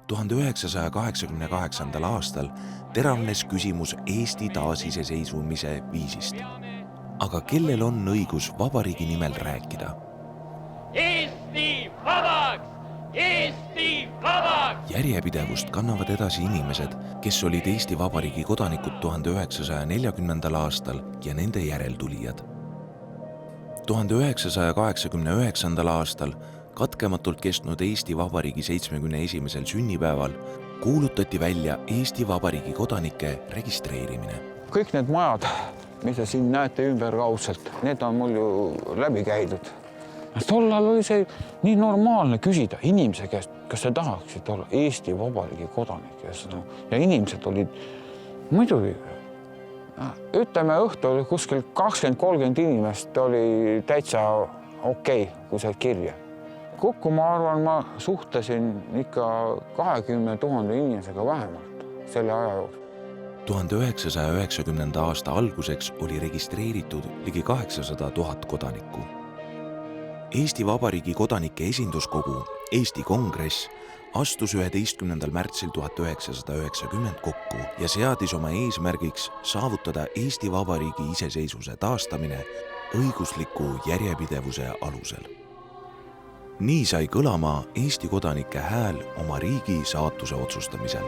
1988. aastal teravnes küsimus Eesti taasiseseisvumise viisist. Aga kellel on õigus vabariigi nimel rääkida? Eesti vabaks! Eesti vabaks! Järjepidevust kannavad edasi inimesed, kes olid Eesti Vabariigi kodanikud 1940. aastal ja nende järeltulijad. 1989. aastal katkematult kestnud Eesti Vabariigi 71. sünnipäeval kuulutati välja Eesti Vabariigi kodanike registreerimine. Kõik need majad, mida siin näete ümberkaudselt, need on mul ju läbi käidud. Tollal oli see nii normaalne küsida inimese käest, kas sa tahaksid olla Eesti Vabariigi kodanik. Ja inimesed olid muidugi, ütleme õhtul kuskil 20-30 inimest oli täitsa okei, kui said kirja. Kokku ma arvan, ma suhtlesin ikka 20 000 inimesega vähemalt selle aja jooksul. 1990. aasta alguseks oli registreeritud ligi 800 000 kodanikku. Eesti Vabariigi kodanike esinduskogu Eesti Kongress astus 11. märtsil 1990 kokku ja seadis oma eesmärgiks saavutada Eesti Vabariigi iseseisvuse taastamine õigusliku järjepidevuse alusel. Nii sai kõlama Eesti kodanike hääl oma riigi saatuse otsustamisel.